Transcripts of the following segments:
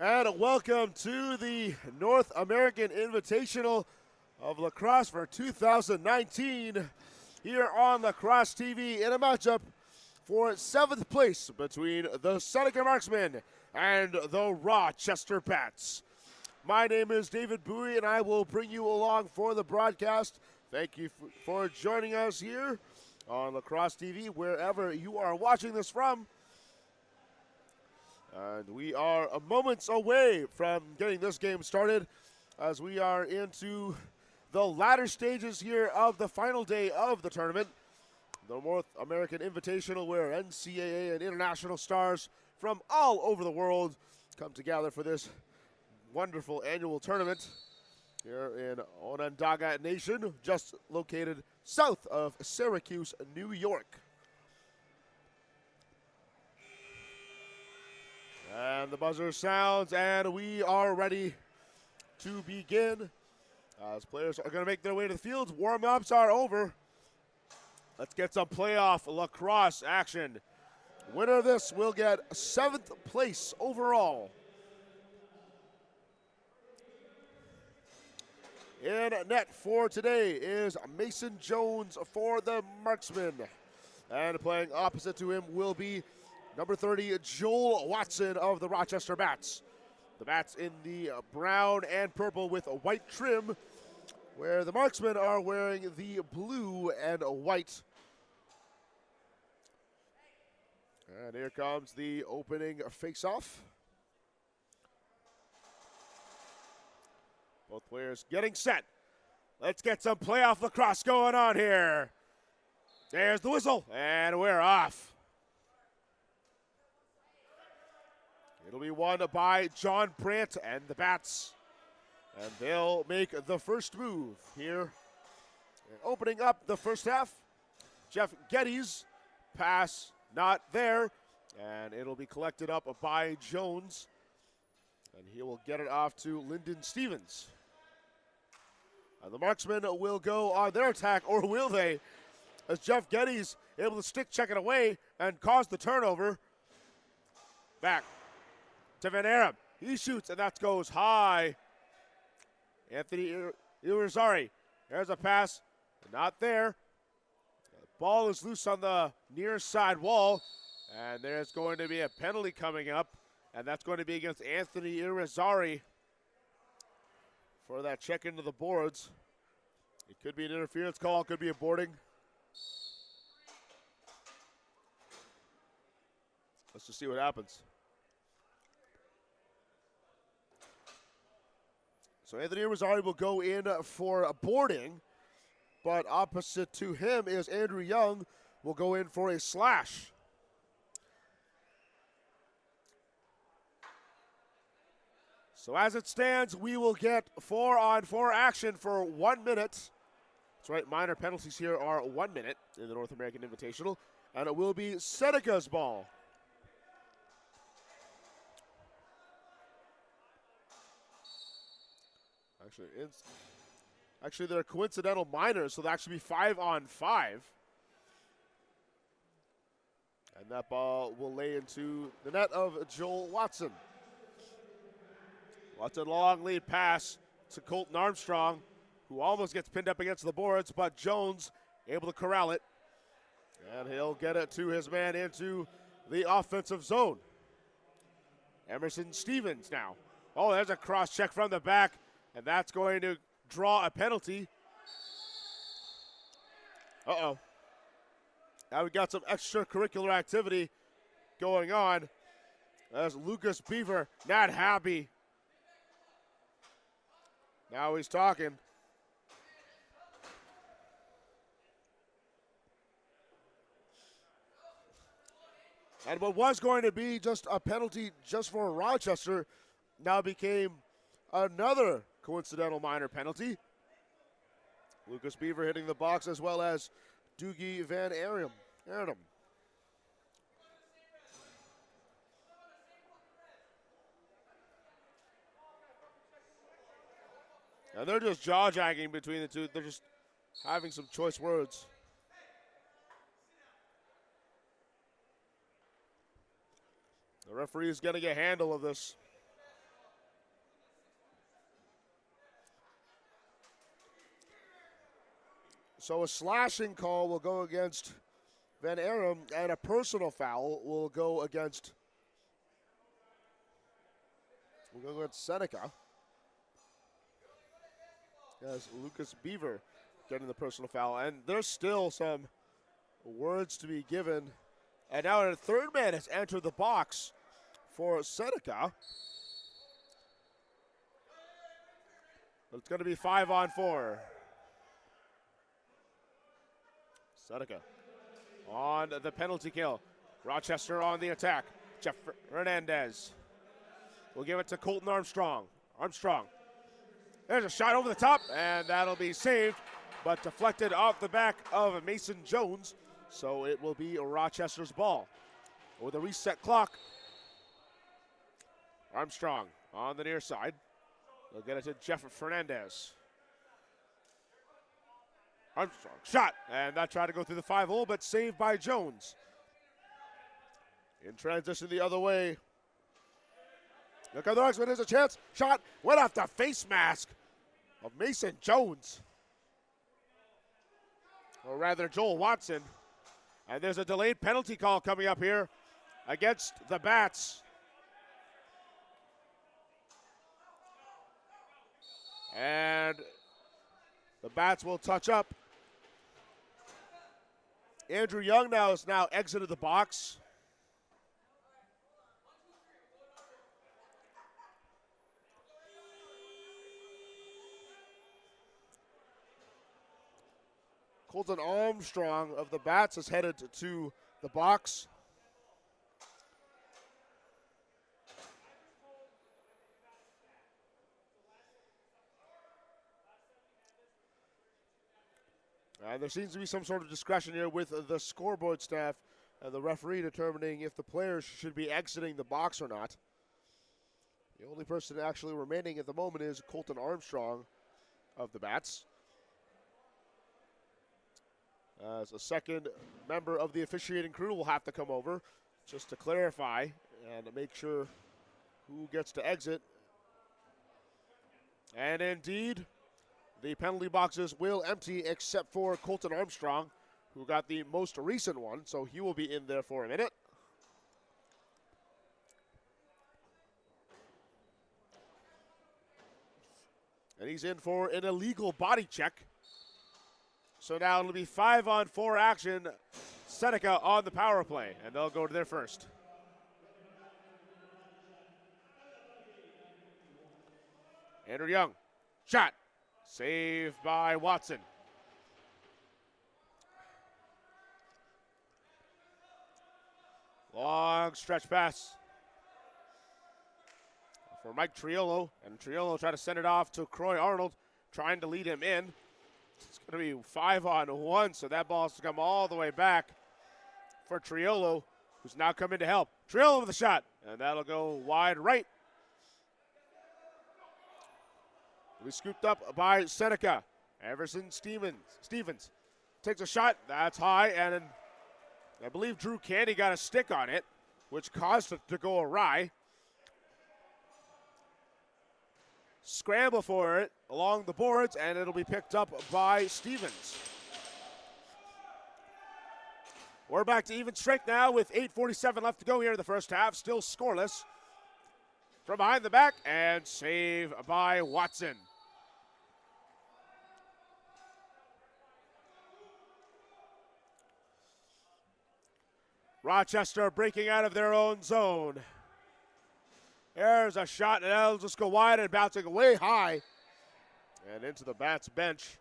And welcome to the North American Invitational of Lacrosse for 2019 here on Lacrosse-TV in a matchup for 7th place between the Seneca Marksmen and the Rochester Pats. My name is David Bowie, and I will bring you along for the broadcast. Thank you for joining us here on Lacrosse-TV, wherever you are watching this from. And we are moments away from getting this game started as we are into the latter stages here of the final day of the tournament. The North American Invitational, where NCAA and international stars from all over the world come together for this wonderful annual tournament here in Onondaga Nation, just located south of Syracuse, New York. And the buzzer sounds, and we are ready to begin. As players are going to make their way to the field, warm-ups are over. Let's get some playoff lacrosse action. Winner of this will get 7th place overall. In net for today is Mason Jones for the Marksmen. And playing opposite to him will be number 30, Joel Watson of the Rochester Bats. The Bats in the brown and purple with a white trim, where the Marksmen are wearing the blue and white. And here comes the opening face-off. Both players getting set. Let's get some playoff lacrosse going on here. There's the whistle, and we're off. It'll be won by John Brandt and the Bats. And they'll make the first move here. And opening up the first half, Jeff Geddes, pass not there. And it'll be collected up by Jones. And he will get it off to Lyndon Stevens. And the Marksmen will go on their attack, or will they? As Jeff Geddes able to stick check it away and cause the turnover. Back to Van Aram. He shoots, and that goes high. Anthony Irizarry. There's a pass. Not there. The ball is loose on the near side wall. And there's going to be a penalty coming up. And that's going to be against Anthony Irizarry for that check into the boards. It could be an interference call. It could be a boarding. Let's just see what happens. So Anthony Irizarry will go in for a boarding, but opposite to him is Andrew Young, will go in for a slash. So as it stands, we will get 4-on-4 action for 1 minute. That's right, minor penalties here are 1 minute in the North American Invitational, and it will be Seneca's ball. Actually, they're coincidental minors, so they'll actually be 5-on-5. And that ball will lay into the net of Joel Watson. Watson, long lead pass to Colton Armstrong, who almost gets pinned up against the boards, but Jones able to corral it. And he'll get it to his man into the offensive zone. Emerson Stevens now. Oh, there's a cross check from the back. And that's going to draw a penalty. Uh-oh. Now we got some extracurricular activity going on. As Lucas Beaver not happy. Now he's talking. And what was going to be just a penalty just for Rochester now became another coincidental minor penalty. Lucas Beaver hitting the box, as well as Doogie Van Aram. And they're just jaw-jacking between the two. They're just having some choice words. The referee is getting a handle of this. So a slashing call will go against Van Arum, and a personal foul will go against Seneca. As Lucas Beaver getting the personal foul. And there's still some words to be given. And now a third man has entered the box for Seneca. But it's going to be 5-on-4. Seneca on the penalty kill. Rochester on the attack. Jeff Hernandez will give it to Colton Armstrong. There's a shot over the top, and that'll be saved, but deflected off the back of Mason Jones. So it will be Rochester's ball. With a reset clock, Armstrong on the near side. They'll get it to Jeff Fernandez. Armstrong shot, and that tried to go through the 5-hole, but saved by Jones. In transition the other way. Look at the Marksmen, there's a chance. Shot went off the face mask of Mason Jones. Or rather, Joel Watson. And there's a delayed penalty call coming up here against the Bats. And the Bats will touch up. Andrew Young has now exited the box. Colton Armstrong of the Bats is headed to the box. And there seems to be some sort of discretion here with the scoreboard staff and the referee determining if the players should be exiting the box or not. The only person actually remaining at the moment is Colton Armstrong of the Bats. As a second member of the officiating crew will have to come over just to clarify and make sure who gets to exit. And indeed, the penalty boxes will empty except for Colton Armstrong, who got the most recent one, so he will be in there for a minute. And he's in for an illegal body check. So now it'll be 5-on-4 action. Seneca on the power play, and they'll go to their first. Andrew Young, shot, saved by Watson. Long stretch pass for Mike Triolo, and Triolo tried to send it off to Croy Arnold, trying to lead him in. It's going to be 5-on-1, so that ball has to come all the way back for Triolo, who's now come in to help. Triolo with a shot, and that'll go wide right. We scooped up by Seneca. Everson Stevens takes a shot. That's high, and I believe Drew Candy got a stick on it, which caused it to go awry. Scramble for it along the boards, and it'll be picked up by Stevens. We're back to even strength now with 8:47 left to go here in the first half. Still scoreless. From behind the back, and save by Watson. Rochester breaking out of their own zone. There's a shot, and that'll just go wide and bouncing way high and into the Bats bench.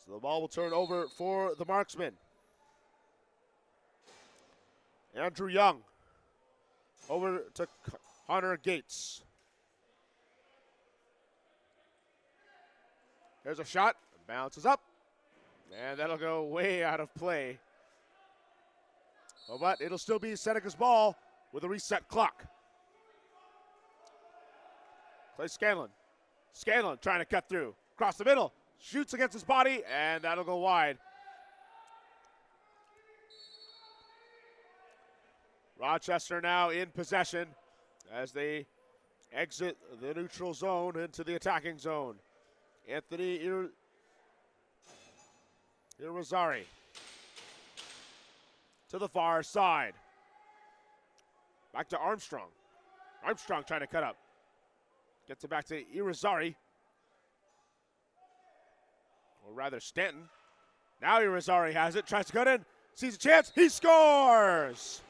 So the ball will turn over for the Marksmen. Andrew Young over to Hunter Gates. There's a shot, bounces up, and that'll go way out of play. Oh, but it'll still be Seneca's ball with a reset clock. Clay Scanlon. Scanlon trying to cut through. Across the middle. Shoots against his body, and that'll go wide. Rochester now in possession as they exit the neutral zone into the attacking zone. Anthony Irizarry to the far side. Back to Armstrong. Armstrong trying to cut up. Gets it back to Irizarry. Or rather, Stanton. Now Irizarry has it. Tries to cut in. Sees a chance. He scores!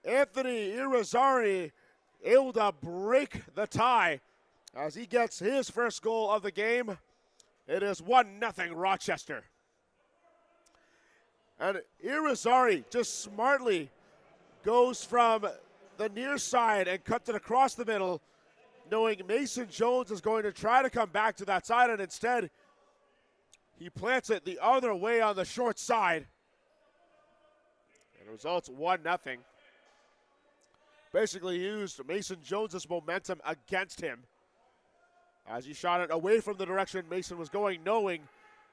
Anthony Irizarry able to break the tie as he gets his first goal of the game. It is 1-0 Rochester. And Irizarry just smartly goes from the near side and cuts it across the middle, knowing Mason Jones is going to try to come back to that side, and instead he plants it the other way on the short side. And it results 1-0. Basically used Mason Jones's momentum against him as he shot it away from the direction Mason was going, knowing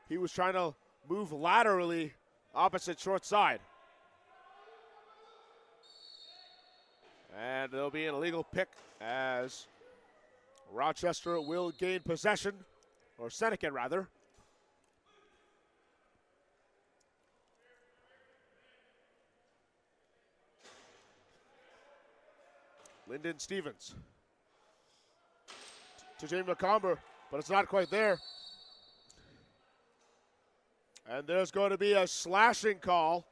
he was trying to move laterally opposite short side. And there'll be an illegal pick as Rochester will gain possession, or Seneca rather. Lyndon Stevens to Jamie McComber, but it's not quite there. And there's going to be a slashing call.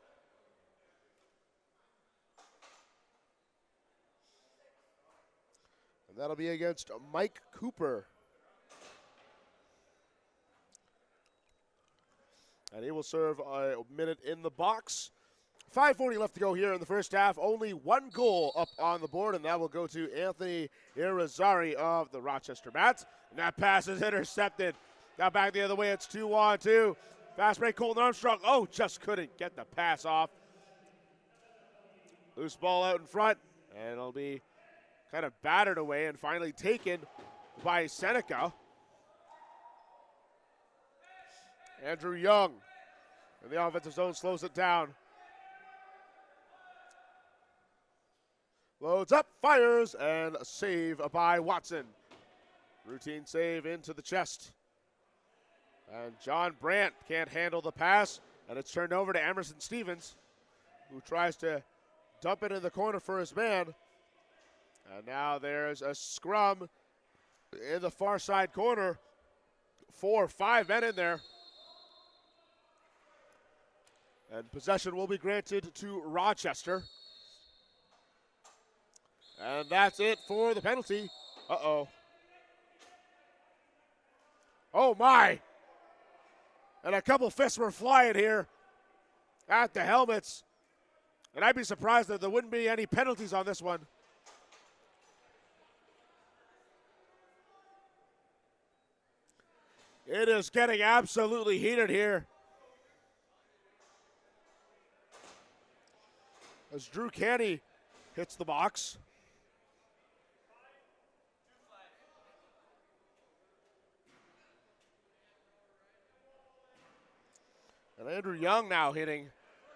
And that'll be against Mike Cooper. And he will serve a minute in the box. 5:40 left to go here in the first half. Only one goal up on the board, and that will go to Anthony Irizarry of the Rochester Bats. And that pass is intercepted. Now back the other way, it's 2-on-2. Fast break, Colton Armstrong. Oh, just couldn't get the pass off. Loose ball out in front, and it'll be kind of battered away and finally taken by Seneca. Andrew Young in the offensive zone slows it down. Loads up, fires, and a save by Watson. Routine save into the chest. And John Brandt can't handle the pass, and it's turned over to Emerson Stevens, who tries to dump it in the corner for his man. And now there's a scrum in the far side corner. 4 or 5 men in there. And possession will be granted to Rochester. And that's it for the penalty. Uh-oh. Oh, my. And a couple fists were flying here at the helmets. And I'd be surprised that there wouldn't be any penalties on this one. It is getting absolutely heated here. As Drew Canny hits the box. And Andrew Young now hitting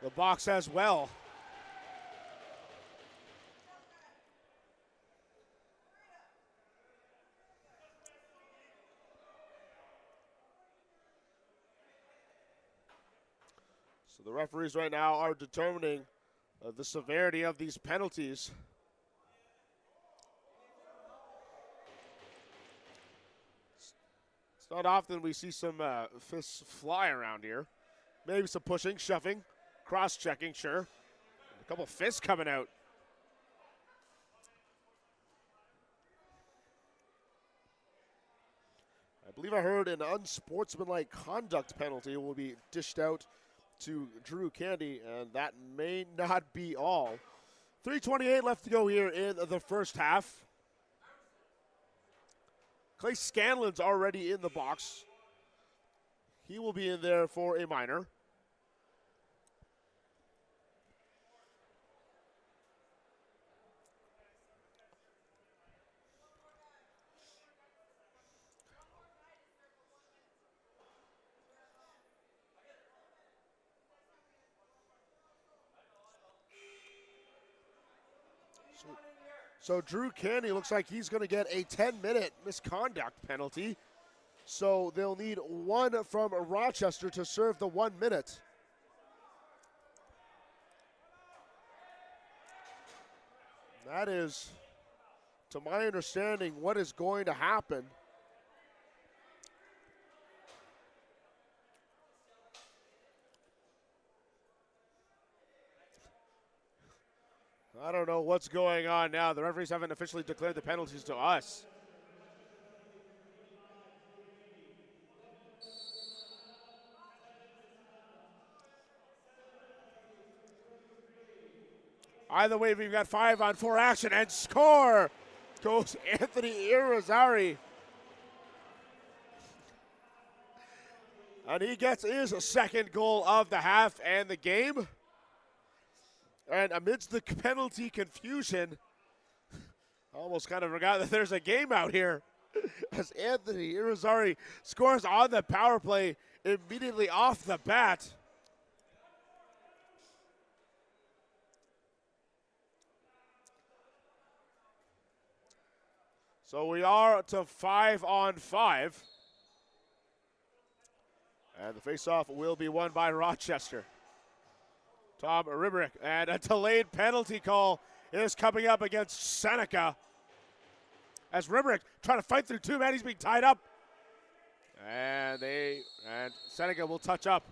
the box as well. So the referees right now are determining the severity of these penalties. It's not often we see some fists fly around here. Maybe some pushing, shoving, cross-checking, sure. A couple fists coming out. I believe I heard an unsportsmanlike conduct penalty will be dished out to Drew Candy, and that may not be all. 3:28 left to go here in the first half. Clay Scanlon's already in the box. He will be in there for a minor. So Drew Candy looks like he's going to get a 10-minute misconduct penalty. So they'll need one from Rochester to serve the 1 minute. That is, to my understanding, what is going to happen. I don't know what's going on now. The referees haven't officially declared the penalties to us. Either way, we've got 5-on-4 action, and score goes Anthony Irizarry. And he gets his second goal of the half and the game. And amidst the penalty confusion, I almost kind of forgot that there's a game out here as Anthony Irizarry scores on the power play immediately off the bat. So we are to 5-on-5. And the faceoff will be won by Rochester. Tom Ribrick, and a delayed penalty call is coming up against Seneca. As Ribrick trying to fight through two men, he's being tied up. And Seneca will touch up.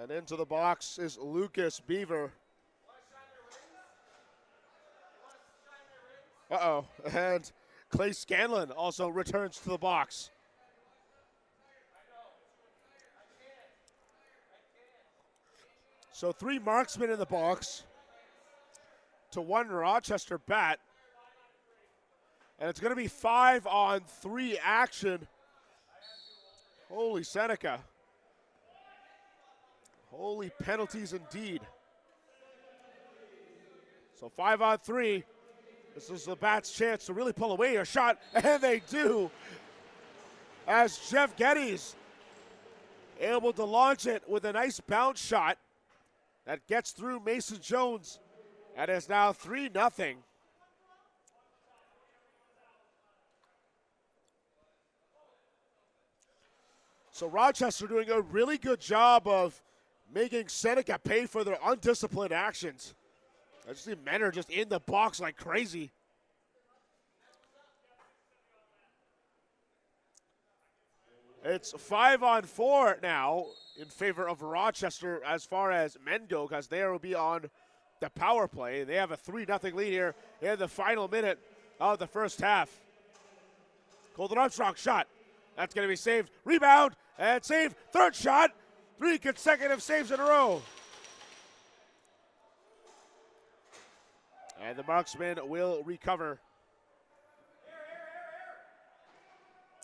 And into the box is Lucas Beaver. Uh-oh, and Clay Scanlon also returns to the box. So 3 marksmen in the box to 1 Rochester bat. And it's going to be 5-on-3 action. Holy Seneca. Holy penalties indeed. So 5-on-3. This is the Bats' chance to really pull away a shot, and they do. As Jeff Geddes able to launch it with a nice bounce shot that gets through Mason Jones. And is now 3-0. So Rochester doing a really good job of making Seneca pay for their undisciplined actions. I just see men are just in the box like crazy. It's 5-on-4 now in favor of Rochester as far as men go, because they will be on the power play. They have a 3-0 lead here in the final minute of the first half. Colton Armstrong shot. That's going to be saved. Rebound and save. Third shot. 3 consecutive saves in a row. And the marksman will recover.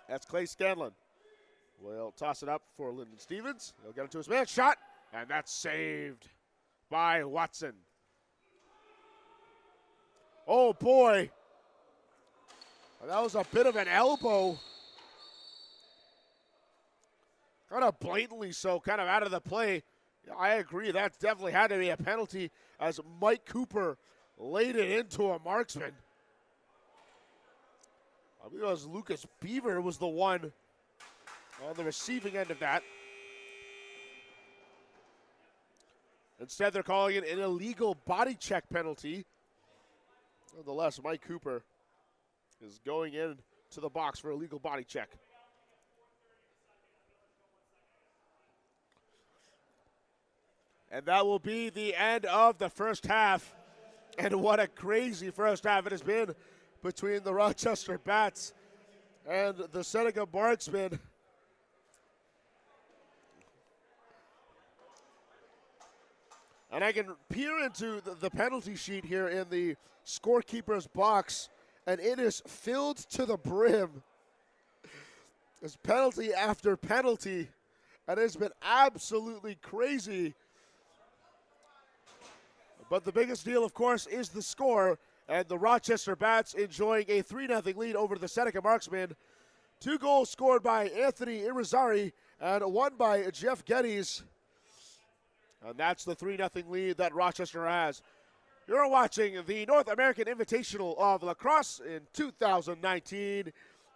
That's Clay Scanlon. Will toss it up for Lyndon Stevens. He'll get it to his man. Shot. And that's saved by Watson. Oh, boy. That was a bit of an elbow. Kind of blatantly so, kind of out of the play. I agree, that definitely had to be a penalty as Mike Cooper laid it into a marksman. I believe it was Lucas Beaver was the one on the receiving end of that. Instead, they're calling it an illegal body check penalty. Nonetheless, Mike Cooper is going in to the box for a legal body check. And that will be the end of the first half. And what a crazy first half it has been between the Rochester Bats and the Seneca Marksmen. And I can peer into the penalty sheet here in the scorekeeper's box, and it is filled to the brim. It's penalty after penalty, and it's been absolutely crazy. But the biggest deal, of course, is the score And the Rochester Bats enjoying a 3-0 lead over the Seneca Marksmen. 2 goals scored by Anthony Irizarry and 1 by Jeff Geddes. And that's the 3-0 lead that Rochester has. You're watching the North American Invitational of Lacrosse in 2019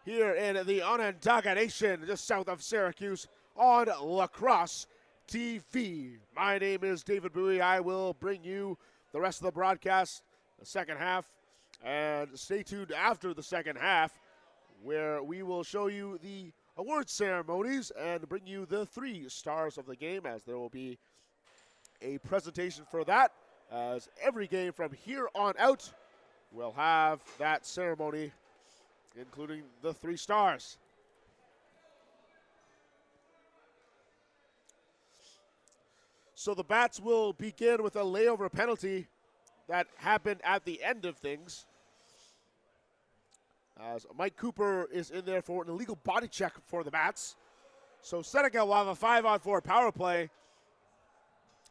here in the Onondaga Nation, just south of Syracuse, on Lacrosse-TV. My name is David Bowie. I will bring you the rest of the broadcast, the second half, and stay tuned after the second half, where we will show you the award ceremonies and bring you the 3 stars of the game, as there will be a presentation for that, as every game from here on out will have that ceremony, including the 3 stars. So the Bats will begin with a layover penalty that happened at the end of things, as Mike Cooper is in there for an illegal body check for the Bats. So Seneca will have a 5-on-4 power play,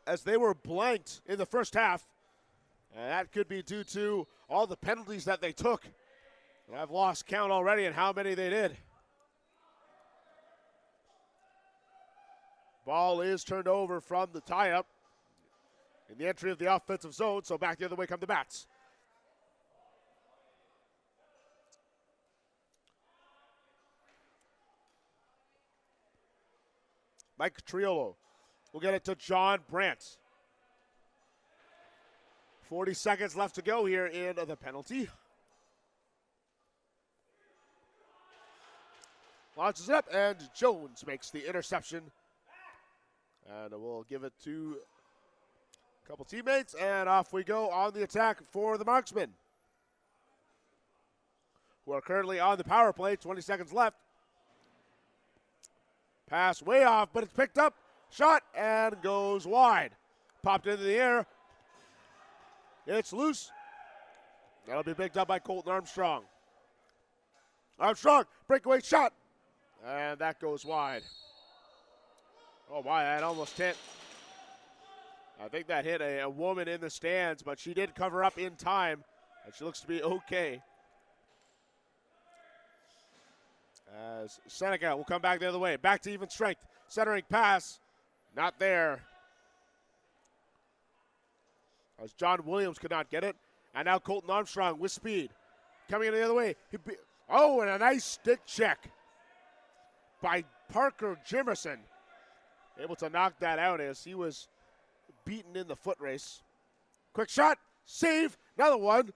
as they were blanked in the first half. And that could be due to all the penalties that they took. And I've lost count already on how many they did. Ball is turned over from the tie-up in the entry of the offensive zone, so back the other way come the Bats. Mike Triolo will get it to John Brandt. 40 seconds left to go here in the penalty. Launches it up, and Jones makes the interception. And we'll give it to a couple teammates, and off we go on the attack for the Marksmen, who are currently on the power play. 20 seconds left. Pass way off, but it's picked up. Shot, and goes wide. Popped into the air. It's loose. That'll be picked up by Colton Armstrong. Armstrong, breakaway shot. And that goes wide. Oh my, that almost hit. I think that hit a woman in the stands, but she did cover up in time, and she looks to be okay. As Seneca will come back the other way. Back to even strength. Centering pass. Not there. As John Williams could not get it. And now Colton Armstrong with speed. Coming in the other way. And a nice stick check by Parker Jimerson. Able to knock that out as he was beaten in the foot race. Quick shot. Save. Another one.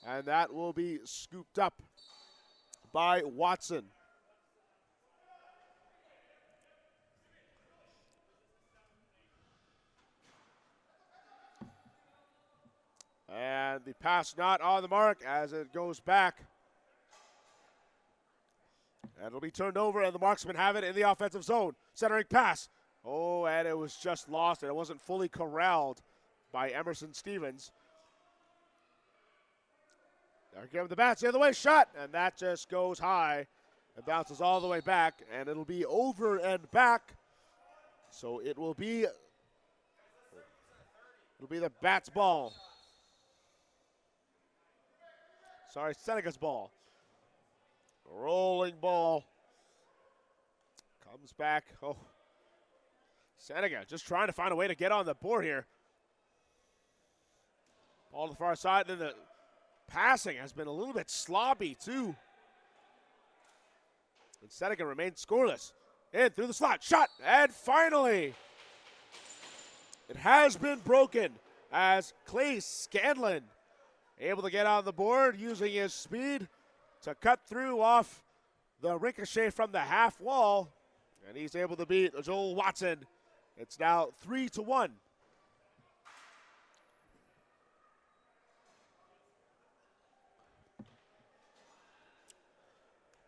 And that will be scooped up by Watson. And the pass not on the mark as it goes back. And it'll be turned over, and the Marksmen have it in the offensive zone. Centering pass. Oh, and it was just lost, and it wasn't fully corralled by Emerson Stevens. There again with the Bats the other way. Shot, and that just goes high. It bounces all the way back, and it'll be over and back. So it'll be the Bats' ball. Sorry, Seneca's ball. Rolling ball. Comes back. Oh, Seneca just trying to find a way to get on the board here. Ball to the far side, and then the passing has been a little bit sloppy too. And Seneca remains scoreless. In through the slot, shot, and finally it has been broken as Clay Scanlon able to get on the board using his speed to cut through off the ricochet from the half wall. And he's able to beat Joel Watson. It's now 3-1.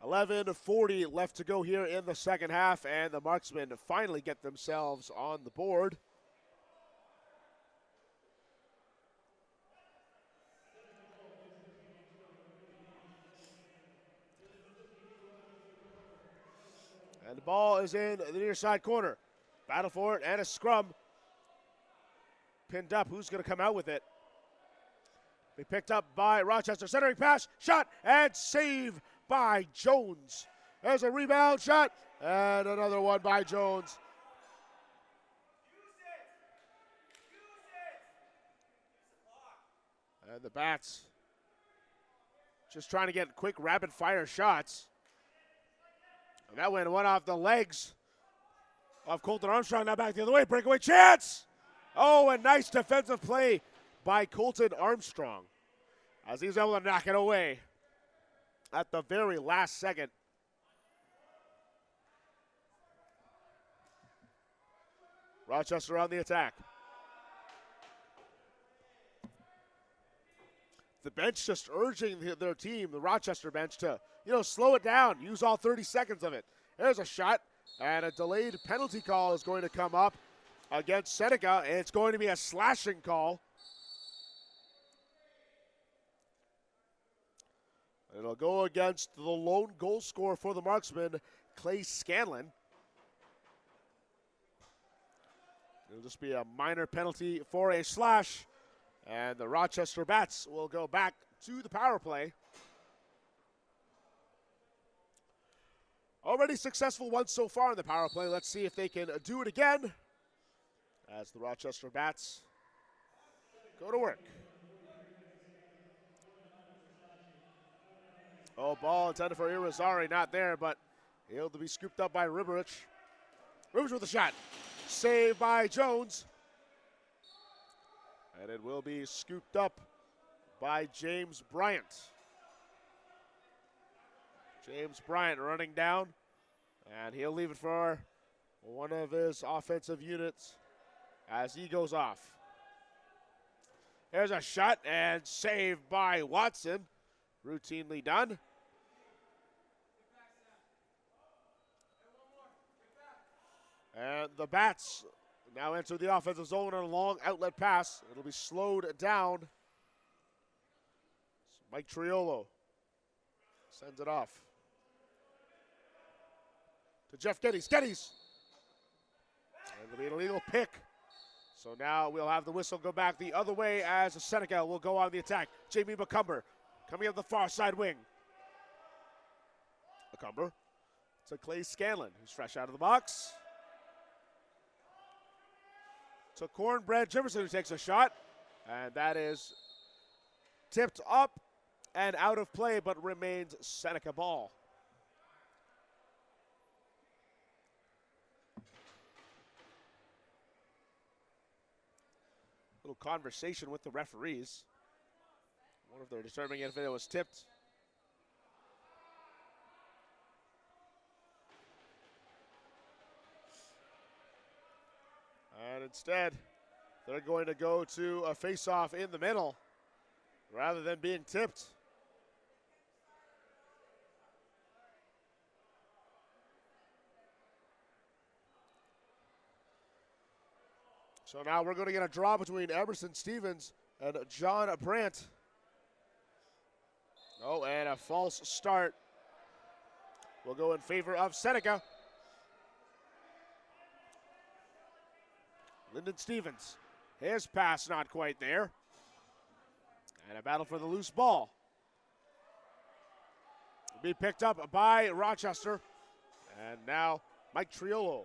.40 left to go here in the second half, and the Marksmen finally get themselves on the board. And the ball is in the near side corner. Battle for it and a scrum. Pinned up. Who's going to come out with it? Be picked up by Rochester. Centering pass, shot, and save by Jones. There's a rebound shot, and another one by Jones. And the Bats just trying to get quick, rapid-fire shots. And that went off the legs of Colton Armstrong. Now back the other way. Breakaway chance. Oh, a nice defensive play by Colton Armstrong as he's able to knock it away at the very last second. Rochester on the attack. The bench just urging their team, the Rochester bench, to, slow it down, use all 30 seconds of it. There's a shot, and a delayed penalty call is going to come up against Seneca, and it's going to be a slashing call. It'll go against the lone goal scorer for the Marksmen, Clay Scanlon. It'll just be a minor penalty for a slash. And the Rochester Bats will go back to the power play. Already successful once so far in the power play. Let's see if they can do it again as the Rochester Bats go to work. Oh, ball intended for Irizarry, not there, but able to be scooped up by Riberich. Riberich with a shot. Saved by Jones. And it will be scooped up by James Bryant. James Bryant running down, and he'll leave it for one of his offensive units as he goes off. There's a shot and saved by Watson. Routinely done. And the Bats now enter the offensive zone on a long outlet pass. It'll be slowed down. Mike Triolo sends it off to Jeff Geddes. Geddes! And it'll be an illegal pick. So now we'll have the whistle go back the other way as Seneca will go on the attack. Jamie McCumber coming up the far side wing. McCumber to Clay Scanlon, who's fresh out of the box. To Cornbread Jefferson, who takes a shot, and that is tipped up and out of play, but remains Seneca ball. Little conversation with the referees. I wonder if they're determining if it was tipped. And instead, they're going to go to a face-off in the middle rather than being tipped. So now we're going to get a draw between Emerson Stevens and John Brandt. Oh, and a false start will go in favor of Seneca. Lyndon Stevens, his pass not quite there. And a battle for the loose ball. Will be picked up by Rochester. And now Mike Triolo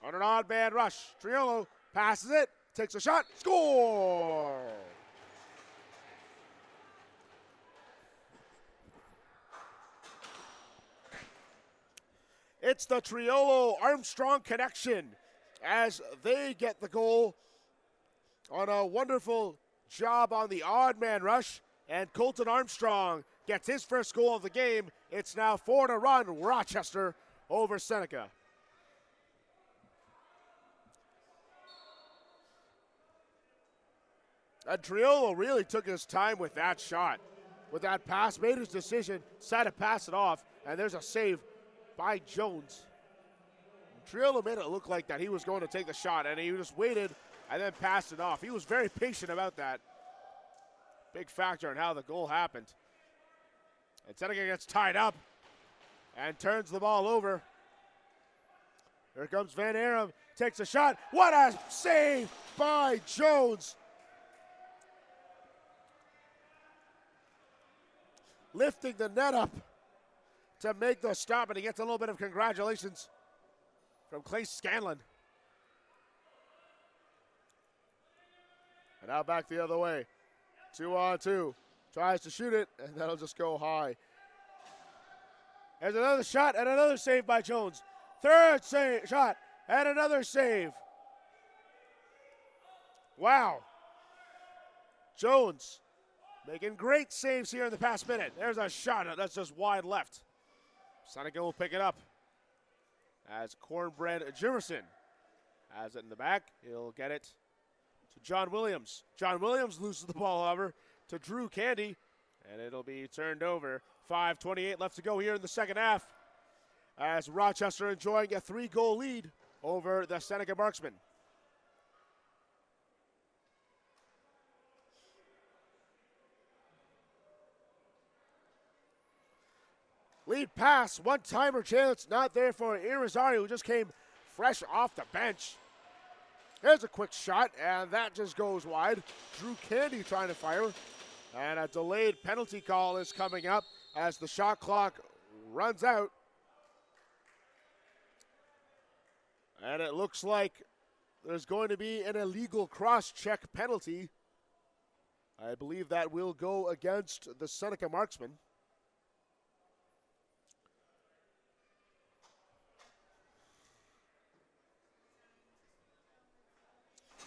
on an odd man rush. Triolo passes it, takes a shot, score! It's the Triolo-Armstrong connection as they get the goal on a wonderful job on the odd man rush, and Colton Armstrong gets his first goal of the game. It's now 4-1 Rochester over Seneca. And Triolo really took his time with that shot, with that pass, made his decision, decided to pass it off, and there's a save by Jones. Triolo made it look like that he was going to take the shot, and he just waited and then passed it off. He was very patient about that. Big factor in how the goal happened. And Seneca gets tied up and turns the ball over. Here comes Van Arum, takes a shot. What a save by Jones. lifting the net up to make the stop, and he gets a little bit of congratulations from Clay Scanlon. And now back the other way. 2-on-2. Tries to shoot it, and that'll just go high. There's another shot and another save by Jones. Third shot and another save. Wow. Jones making great saves here in the past minute. There's a shot that's just wide left. Seneca will pick it up as Cornbread Jimerson has it in the back. He'll get it to John Williams. John Williams loses the ball, however, to Drew Candy, and it'll be turned over. 5:28 left to go here in the second half as Rochester enjoying a 3-goal lead over the Seneca Marksmen. Lead pass, one-timer chance, not there for Irizarry, who just came fresh off the bench. Here's a quick shot, and that just goes wide. Drew Candy trying to fire, and a delayed penalty call is coming up as the shot clock runs out. And it looks like there's going to be an illegal cross-check penalty. I believe that will go against the Seneca Marksmen.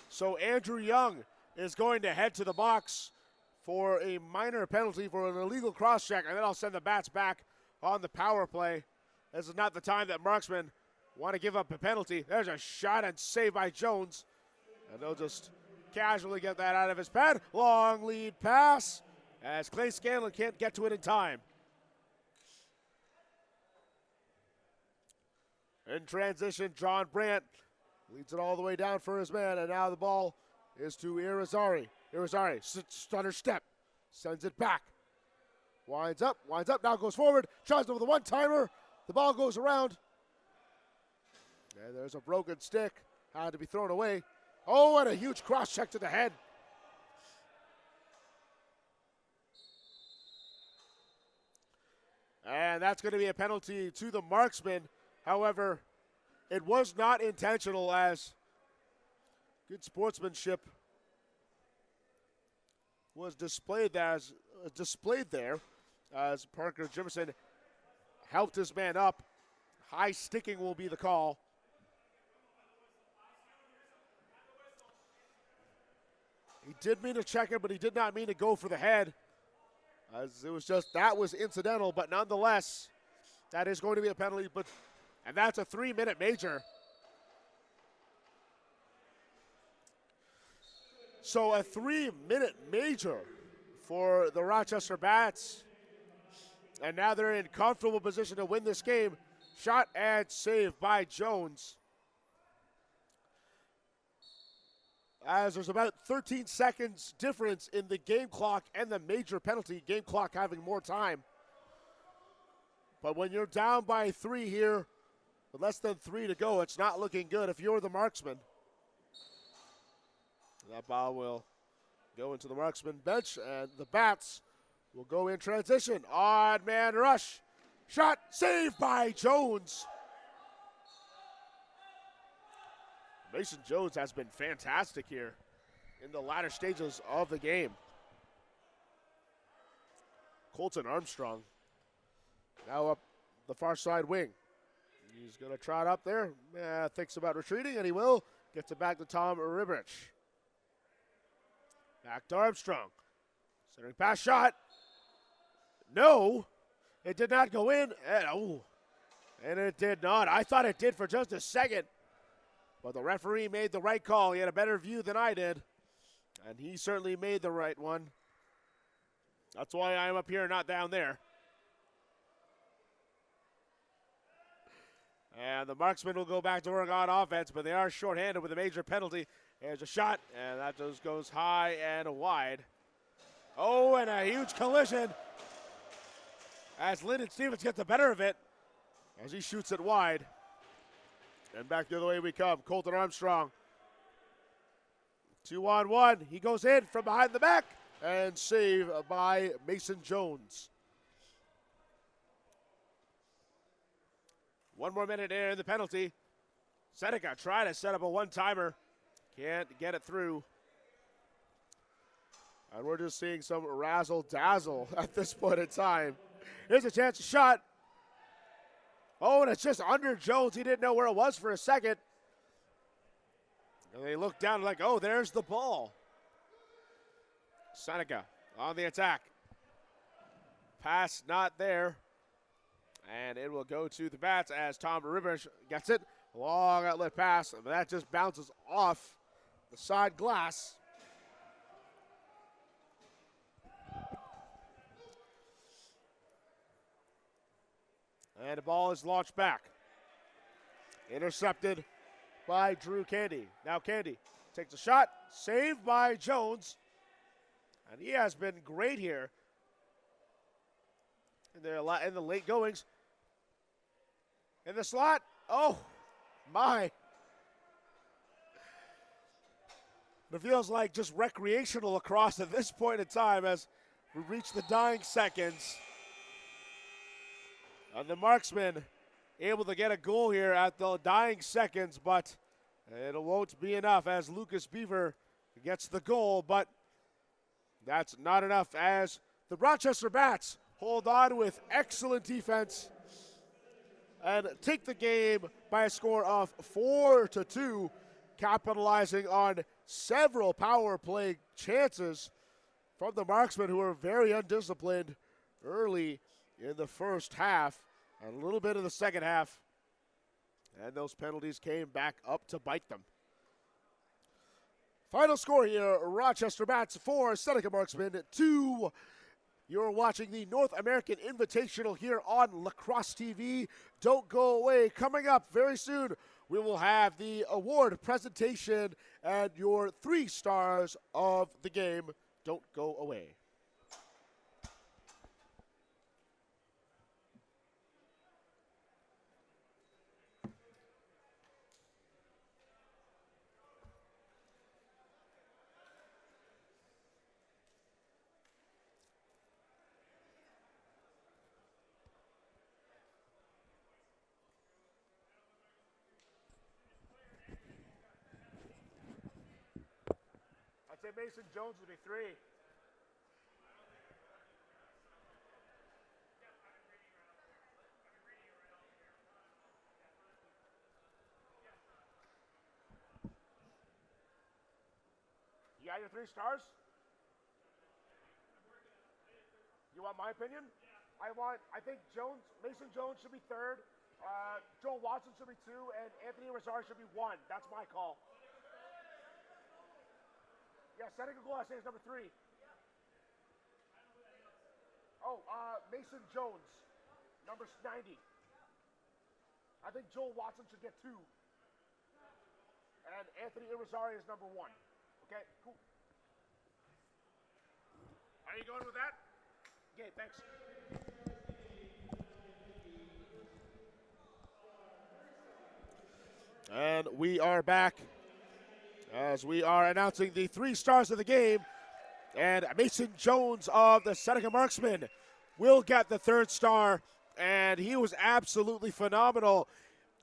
So Andrew Young is going to head to the box for a minor penalty for an illegal cross-check, and then I'll send the Bats back on the power play. This is not the time that Marksmen want to give up a penalty. There's a shot and save by Jones, and they'll just casually get that out of his pad. Long lead pass as Clay Scanlon can't get to it in time. In transition, John Brandt leads it all the way down for his man, and now the ball is to Irizarry. Irizarry, stunner step, sends it back. Winds up, now goes forward, tries over the one-timer. The ball goes around. And there's a broken stick, had to be thrown away. Oh, and a huge cross-check to the head. And that's going to be a penalty to the Marksmen. However, it was not intentional, as good sportsmanship was displayed there as Parker Jimerson helped his man up. High sticking will be the call. He did mean to check it, but he did not mean to go for the head, as it was just, that was incidental, but nonetheless, that is going to be a penalty, and that's a 3-minute major. So a 3-minute major for the Rochester Bats. And now they're in comfortable position to win this game. Shot and save by Jones. As there's about 13 seconds difference in the game clock and the major penalty, game clock having more time. But when you're down by 3 here, with less than 3 to go, it's not looking good if you're the Marksman. That ball will go into the Marksman bench, and the Bats will go in transition. Odd man rush. Shot, saved by Jones. Mason Jones has been fantastic here in the latter stages of the game. Colton Armstrong now up the far side wing. He's going to trot up there. Thinks about retreating, and he will. Gets it back to Tom Ribrich. Back to Armstrong. Centering pass shot. No, it did not go in. And it did not. I thought it did for just a second. But the referee made the right call. He had a better view than I did. And he certainly made the right one. That's why I'm up here, not down there. And the Marksmen will go back to work on offense, but they are shorthanded with a major penalty. There's a shot, and that just goes high and wide. Oh, and a huge collision as Lyndon Stevens gets the better of it as he shoots it wide. And back the other way we come. Colton Armstrong. 2-on-1. He goes in from behind the back, and save by Mason Jones. 1 more minute in the penalty. Seneca trying to set up a one-timer. Can't get it through. And we're just seeing some razzle-dazzle at this point in time. Here's a chance to shot. Oh, and it's just under Jones. He didn't know where it was for a second. And they look down like, oh, there's the ball. Seneca on the attack. Pass not there. And it will go to the Bats as Tom Rivers gets it. Long outlet pass, but that just bounces off the side glass. And the ball is launched back. Intercepted by Drew Candy. Now Candy takes a shot, saved by Jones. And he has been great here in the late goings. In the slot, oh my. It feels like just recreational lacrosse at this point in time as we reach the dying seconds. And the Marksmen able to get a goal here at the dying seconds, but it won't be enough as Lucas Beaver gets the goal, but that's not enough as the Rochester Bats hold on with excellent defense and take the game by a score of 4-2, capitalizing on several power play chances from the Marksmen, who were very undisciplined early in the first half and a little bit of the second half. And those penalties came back up to bite them. Final score here, Rochester Bats 4, Seneca Marksmen 2. You're watching the North American Invitational here on Lacrosse-TV. Don't go away. Coming up very soon, we will have the award presentation and your 3 stars of the game. Don't go away. Mason Jones will be 3. You got your 3 stars? You want my opinion? I think Mason Jones should be 3rd, Joel Watson should be 2, and Anthony Rizar should be 1. That's my call. Yeah, Seneca goal, I say, is number 3. Oh, Mason Jones, number 90. I think Joel Watson should get 2. And Anthony Irizarry is number 1. Okay, cool. Are you going with that? Okay, thanks. And we are back as we are announcing the 3 stars of the game. And Mason Jones of the Seneca Marksmen will get the 3rd star. And he was absolutely phenomenal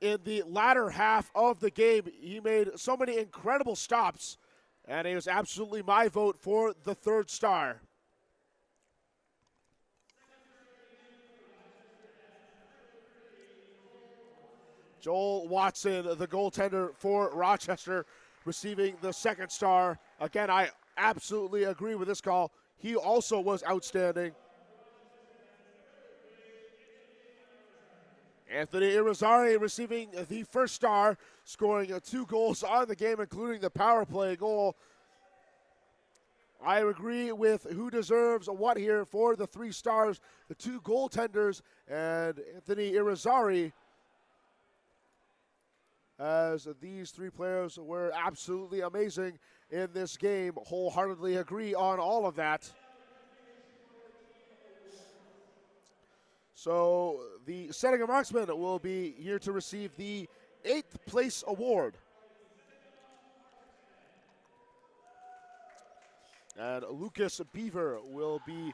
in the latter half of the game. He made so many incredible stops. And he was absolutely my vote for the 3rd star. Joel Watson, the goaltender for Rochester, receiving the 2nd star. Again, I absolutely agree with this call. He also was outstanding. Anthony Irizarry receiving the 1st star, scoring 2 goals on the game, including the power play goal. I agree with who deserves what here for the 3 stars, the 2 goaltenders, and Anthony Irizarry, as these 3 players were absolutely amazing in this game. Wholeheartedly agree on all of that. So the Seneca Marksmen will be here to receive the 8th place award. And Lucas Beaver will be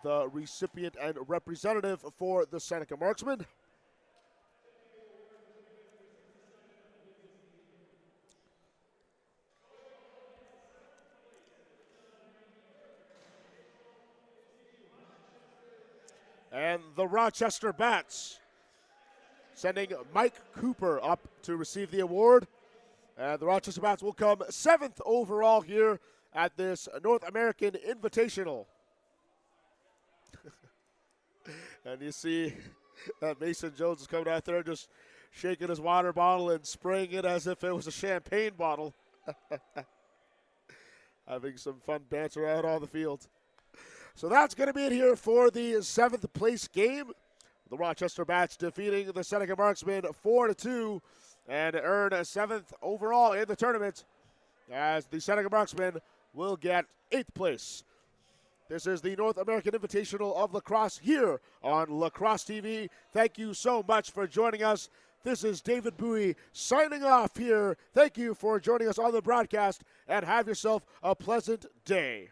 the recipient and representative for the Seneca Marksmen. and the Rochester Bats, sending Mike Cooper up to receive the award. And the Rochester Bats will come 7th overall here at this North American Invitational. And you see that Mason Jones is coming out there just shaking his water bottle and spraying it as if it was a champagne bottle. Having some fun banter out on the field. So that's going to be it here for the 7th place game. The Rochester Bats defeating the Seneca Marksmen 4-2 and earn 7th overall in the tournament, as the Seneca Marksmen will get 8th place. This is the North American Invitational of Lacrosse here on Lacrosse-TV. Thank you so much for joining us. This is David Bowie signing off here. Thank you for joining us on the broadcast, and have yourself a pleasant day.